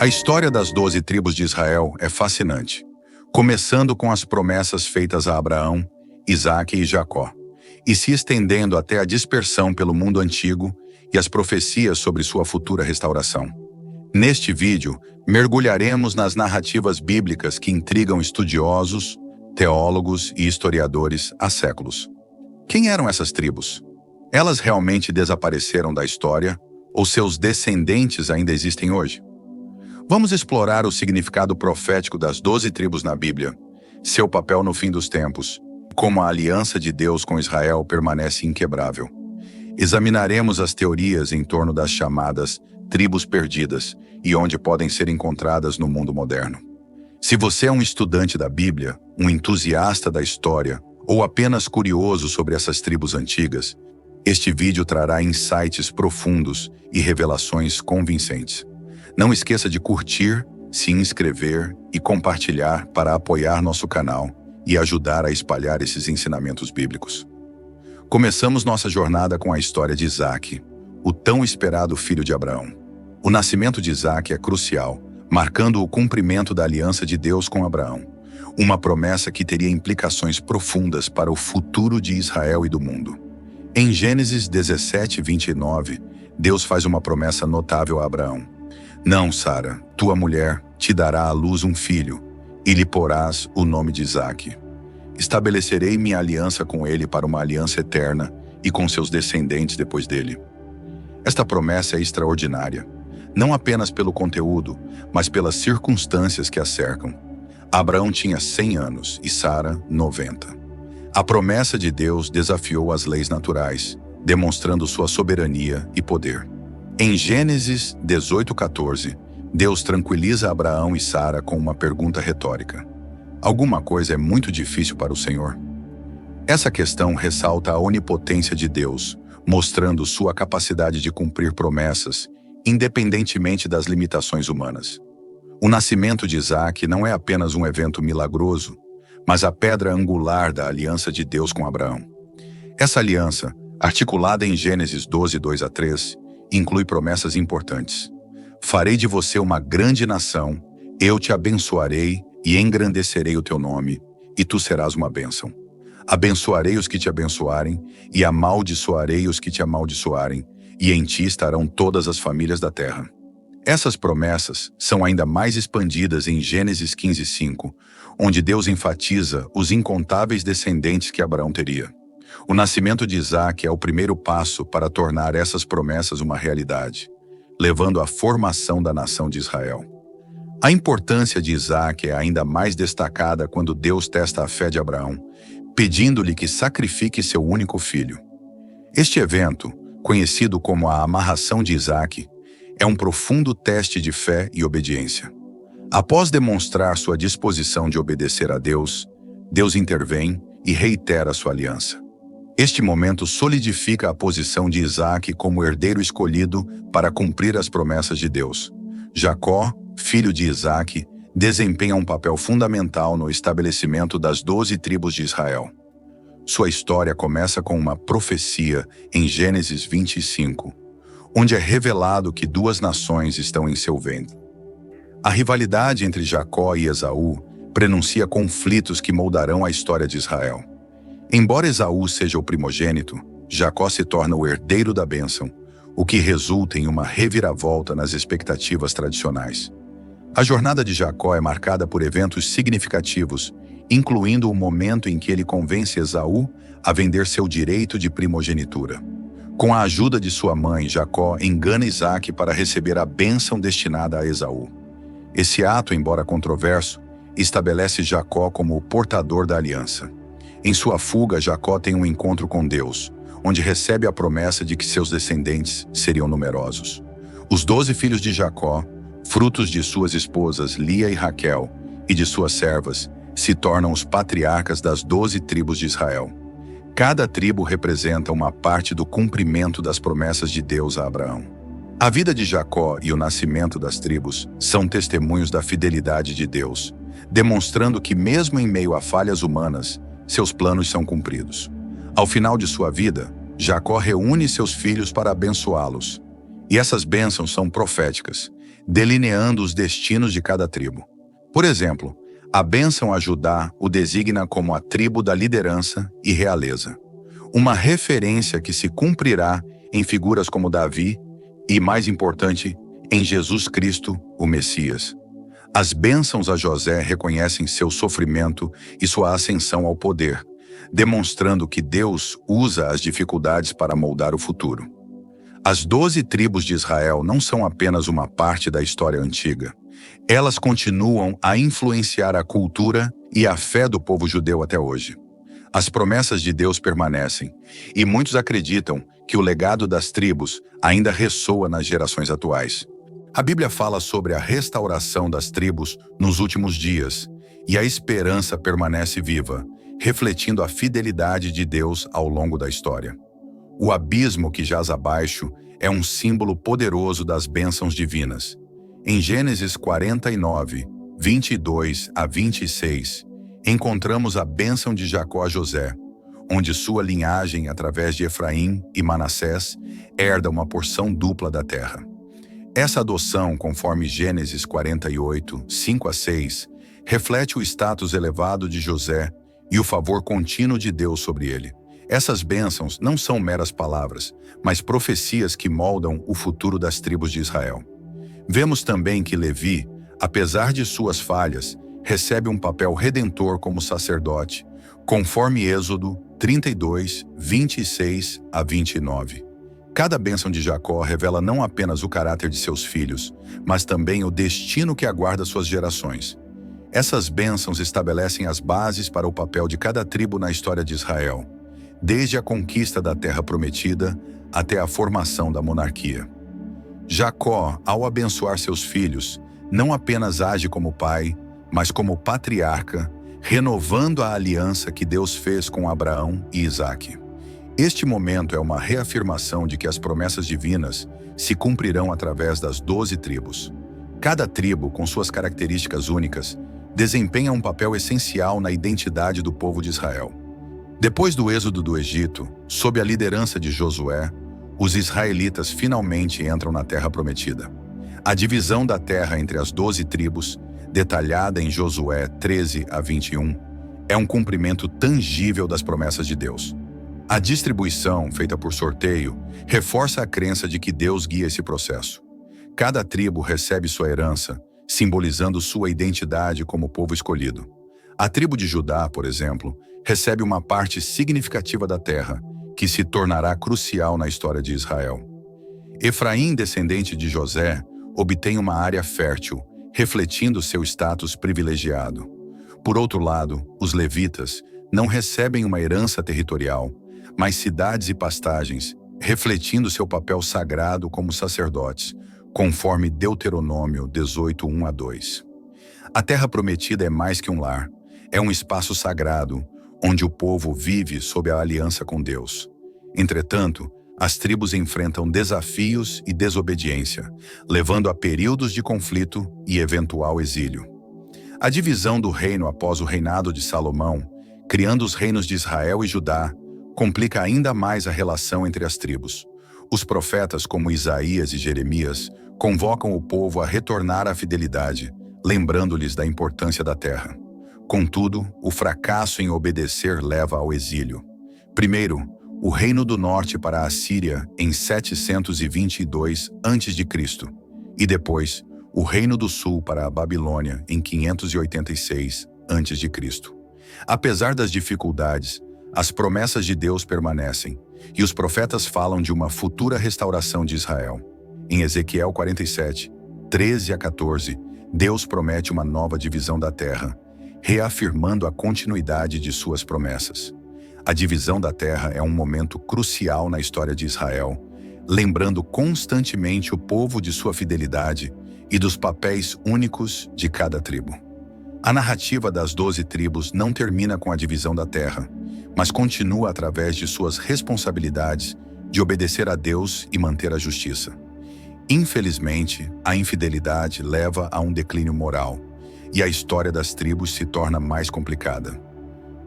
A história das 12 tribos de Israel é fascinante, começando com as promessas feitas a Abraão, Isaque e Jacó, e se estendendo até a dispersão pelo mundo antigo e as profecias sobre sua futura restauração. Neste vídeo, mergulharemos nas narrativas bíblicas que intrigam estudiosos, teólogos e historiadores há séculos. Quem eram essas tribos? Elas realmente desapareceram da história ou seus descendentes ainda existem hoje? Vamos explorar o significado profético das 12 tribos na Bíblia, seu papel no fim dos tempos, como a aliança de Deus com Israel permanece inquebrável. Examinaremos as teorias em torno das chamadas tribos perdidas e onde podem ser encontradas no mundo moderno. Se você é um estudante da Bíblia, um entusiasta da história ou apenas curioso sobre essas tribos antigas, este vídeo trará insights profundos e revelações convincentes. Não esqueça de curtir, se inscrever e compartilhar para apoiar nosso canal e ajudar a espalhar esses ensinamentos bíblicos. Começamos nossa jornada com a história de Isaque, o tão esperado filho de Abraão. O nascimento de Isaque é crucial, marcando o cumprimento da aliança de Deus com Abraão, uma promessa que teria implicações profundas para o futuro de Israel e do mundo. Em Gênesis 17:29, Deus faz uma promessa notável a Abraão. Não, Sara, tua mulher te dará à luz um filho, e lhe porás o nome de Isaque. Estabelecerei minha aliança com ele para uma aliança eterna e com seus descendentes depois dele. Esta promessa é extraordinária, não apenas pelo conteúdo, mas pelas circunstâncias que a cercam. Abraão tinha 100 anos e Sara 90. A promessa de Deus desafiou as leis naturais, demonstrando sua soberania e poder. Em Gênesis 18:14, Deus tranquiliza Abraão e Sara com uma pergunta retórica. Alguma coisa é muito difícil para o Senhor? Essa questão ressalta a onipotência de Deus, mostrando sua capacidade de cumprir promessas, independentemente das limitações humanas. O nascimento de Isaque não é apenas um evento milagroso, mas a pedra angular da aliança de Deus com Abraão. Essa aliança, articulada em Gênesis 12:2-3, inclui promessas importantes. Farei de você uma grande nação, eu te abençoarei e engrandecerei o teu nome, e tu serás uma bênção. Abençoarei os que te abençoarem, e amaldiçoarei os que te amaldiçoarem, e em ti estarão todas as famílias da terra. Essas promessas são ainda mais expandidas em Gênesis 15:5, onde Deus enfatiza os incontáveis descendentes que Abraão teria. O nascimento de Isaque é o primeiro passo para tornar essas promessas uma realidade, levando à formação da nação de Israel. A importância de Isaque é ainda mais destacada quando Deus testa a fé de Abraão, pedindo-lhe que sacrifique seu único filho. Este evento, conhecido como a amarração de Isaque, é um profundo teste de fé e obediência. Após demonstrar sua disposição de obedecer a Deus, Deus intervém e reitera sua aliança. Este momento solidifica a posição de Isaque como herdeiro escolhido para cumprir as promessas de Deus. Jacó, filho de Isaque, desempenha um papel fundamental no estabelecimento das 12 tribos de Israel. Sua história começa com uma profecia em Gênesis 25, onde é revelado que duas nações estão em seu ventre. A rivalidade entre Jacó e Esaú prenuncia conflitos que moldarão a história de Israel. Embora Esaú seja o primogênito, Jacó se torna o herdeiro da bênção, o que resulta em uma reviravolta nas expectativas tradicionais. A jornada de Jacó é marcada por eventos significativos, incluindo o momento em que ele convence Esaú a vender seu direito de primogenitura. Com a ajuda de sua mãe, Jacó engana Isaque para receber a bênção destinada a Esaú. Esse ato, embora controverso, estabelece Jacó como o portador da aliança. Em sua fuga, Jacó tem um encontro com Deus, onde recebe a promessa de que seus descendentes seriam numerosos. Os 12 filhos de Jacó, frutos de suas esposas Lia e Raquel e de suas servas, se tornam os patriarcas das 12 tribos de Israel. Cada tribo representa uma parte do cumprimento das promessas de Deus a Abraão. A vida de Jacó e o nascimento das tribos são testemunhos da fidelidade de Deus, demonstrando que mesmo em meio a falhas humanas, seus planos são cumpridos. Ao final de sua vida, Jacó reúne seus filhos para abençoá-los. E essas bênçãos são proféticas, delineando os destinos de cada tribo. Por exemplo, a bênção a Judá o designa como a tribo da liderança e realeza, uma referência que se cumprirá em figuras como Davi e, mais importante, em Jesus Cristo, o Messias. As bênçãos a José reconhecem seu sofrimento e sua ascensão ao poder, demonstrando que Deus usa as dificuldades para moldar o futuro. As 12 tribos de Israel não são apenas uma parte da história antiga. Elas continuam a influenciar a cultura e a fé do povo judeu até hoje. As promessas de Deus permanecem, e muitos acreditam que o legado das tribos ainda ressoa nas gerações atuais. A Bíblia fala sobre a restauração das tribos nos últimos dias, e a esperança permanece viva, refletindo a fidelidade de Deus ao longo da história. O abismo que jaz abaixo é um símbolo poderoso das bênçãos divinas. Em Gênesis 49, 22 a 26, encontramos a bênção de Jacó a José, onde sua linhagem, através de Efraim e Manassés, herda uma porção dupla da terra. Essa adoção, conforme Gênesis 48, 5 a 6, reflete o status elevado de José e o favor contínuo de Deus sobre ele. Essas bênçãos não são meras palavras, mas profecias que moldam o futuro das tribos de Israel. Vemos também que Levi, apesar de suas falhas, recebe um papel redentor como sacerdote, conforme Êxodo 32, 26 a 29. Cada bênção de Jacó revela não apenas o caráter de seus filhos, mas também o destino que aguarda suas gerações. Essas bênçãos estabelecem as bases para o papel de cada tribo na história de Israel, desde a conquista da Terra Prometida até a formação da monarquia. Jacó, ao abençoar seus filhos, não apenas age como pai, mas como patriarca, renovando a aliança que Deus fez com Abraão e Isaque. Este momento é uma reafirmação de que as promessas divinas se cumprirão através das 12 tribos. Cada tribo, com suas características únicas, desempenha um papel essencial na identidade do povo de Israel. Depois do êxodo do Egito, sob a liderança de Josué, os israelitas finalmente entram na Terra Prometida. A divisão da terra entre as 12 tribos, detalhada em Josué 13 a 21, é um cumprimento tangível das promessas de Deus. A distribuição, feita por sorteio, reforça a crença de que Deus guia esse processo. Cada tribo recebe sua herança, simbolizando sua identidade como povo escolhido. A tribo de Judá, por exemplo, recebe uma parte significativa da terra, que se tornará crucial na história de Israel. Efraim, descendente de José, obtém uma área fértil, refletindo seu status privilegiado. Por outro lado, os levitas não recebem uma herança territorial, mas cidades e pastagens, refletindo seu papel sagrado como sacerdotes, conforme Deuteronômio 18, 1 a 2. A Terra Prometida é mais que um lar, é um espaço sagrado, onde o povo vive sob a aliança com Deus. Entretanto, as tribos enfrentam desafios e desobediência, levando a períodos de conflito e eventual exílio. A divisão do reino após o reinado de Salomão, criando os reinos de Israel e Judá, complica ainda mais a relação entre as tribos. Os profetas como Isaías e Jeremias convocam o povo a retornar à fidelidade, lembrando-lhes da importância da terra. Contudo, o fracasso em obedecer leva ao exílio. Primeiro, o reino do norte para a Assíria em 722 a.C. e depois, o reino do sul para a Babilônia em 586 a.C. Apesar das dificuldades, as promessas de Deus permanecem, e os profetas falam de uma futura restauração de Israel. Em Ezequiel 47, 13 a 14, Deus promete uma nova divisão da terra, reafirmando a continuidade de suas promessas. A divisão da terra é um momento crucial na história de Israel, lembrando constantemente o povo de sua fidelidade e dos papéis únicos de cada tribo. A narrativa das 12 tribos não termina com a divisão da terra, mas continua através de suas responsabilidades de obedecer a Deus e manter a justiça. Infelizmente, a infidelidade leva a um declínio moral, e a história das tribos se torna mais complicada.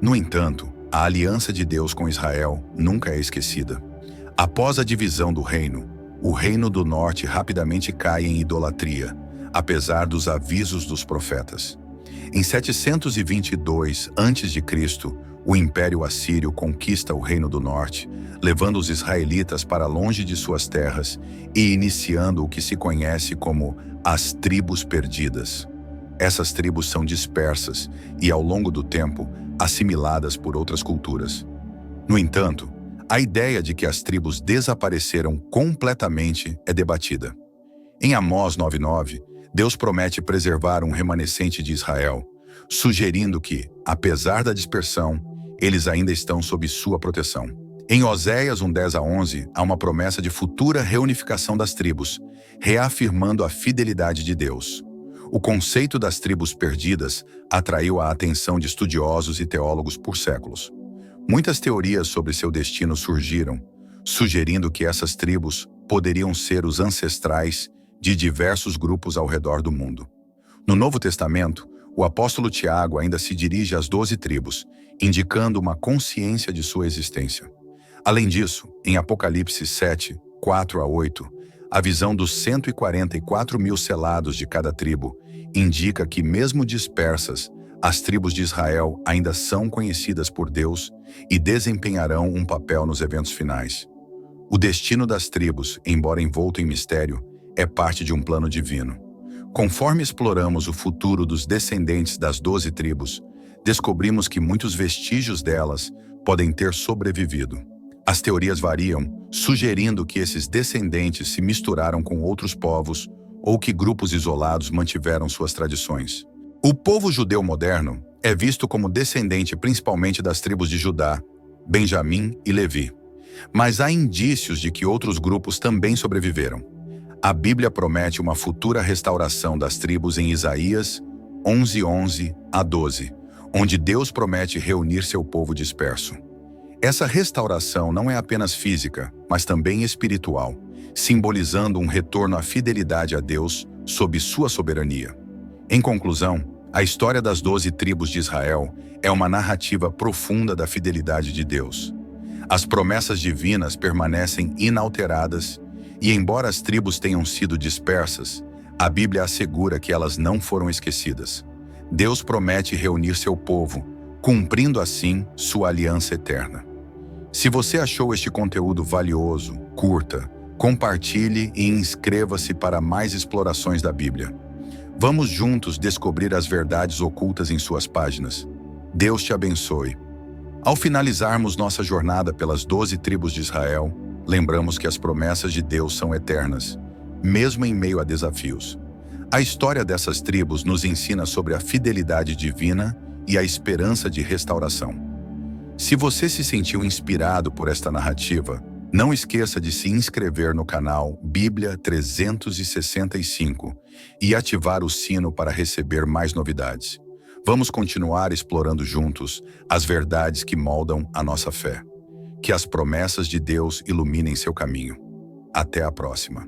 No entanto, a aliança de Deus com Israel nunca é esquecida. Após a divisão do reino, o Reino do Norte rapidamente cai em idolatria, apesar dos avisos dos profetas. Em 722 a.C., o Império Assírio conquista o Reino do Norte, levando os israelitas para longe de suas terras e iniciando o que se conhece como as tribos perdidas. Essas tribos são dispersas e, ao longo do tempo, assimiladas por outras culturas. No entanto, a ideia de que as tribos desapareceram completamente é debatida. Em Amós 9:9, Deus promete preservar um remanescente de Israel, sugerindo que, apesar da dispersão, eles ainda estão sob sua proteção. Em Oséias 1:10-11, há uma promessa de futura reunificação das tribos, reafirmando a fidelidade de Deus. O conceito das tribos perdidas atraiu a atenção de estudiosos e teólogos por séculos. Muitas teorias sobre seu destino surgiram, sugerindo que essas tribos poderiam ser os ancestrais de diversos grupos ao redor do mundo. No Novo Testamento, o apóstolo Tiago ainda se dirige às 12 tribos, indicando uma consciência de sua existência. Além disso, em Apocalipse 7:4-8, a visão dos 144.000 selados de cada tribo indica que, mesmo dispersas, as tribos de Israel ainda são conhecidas por Deus e desempenharão um papel nos eventos finais. O destino das tribos, embora envolto em mistério, é parte de um plano divino. Conforme exploramos o futuro dos descendentes das 12 tribos, descobrimos que muitos vestígios delas podem ter sobrevivido. As teorias variam, sugerindo que esses descendentes se misturaram com outros povos ou que grupos isolados mantiveram suas tradições. O povo judeu moderno é visto como descendente principalmente das tribos de Judá, Benjamim e Levi. Mas há indícios de que outros grupos também sobreviveram. A Bíblia promete uma futura restauração das tribos em Isaías 11:11-12, onde Deus promete reunir seu povo disperso. Essa restauração não é apenas física, mas também espiritual, simbolizando um retorno à fidelidade a Deus sob sua soberania. Em conclusão, a história das 12 tribos de Israel é uma narrativa profunda da fidelidade de Deus. As promessas divinas permanecem inalteradas e, embora as tribos tenham sido dispersas, a Bíblia assegura que elas não foram esquecidas. Deus promete reunir seu povo, cumprindo assim sua aliança eterna. Se você achou este conteúdo valioso, curta, compartilhe e inscreva-se para mais explorações da Bíblia. Vamos juntos descobrir as verdades ocultas em suas páginas. Deus te abençoe. Ao finalizarmos nossa jornada pelas 12 tribos de Israel, lembramos que as promessas de Deus são eternas, mesmo em meio a desafios. A história dessas tribos nos ensina sobre a fidelidade divina e a esperança de restauração. Se você se sentiu inspirado por esta narrativa, não esqueça de se inscrever no canal Bíblia 365 e ativar o sino para receber mais novidades. Vamos continuar explorando juntos as verdades que moldam a nossa fé. Que as promessas de Deus iluminem seu caminho. Até a próxima.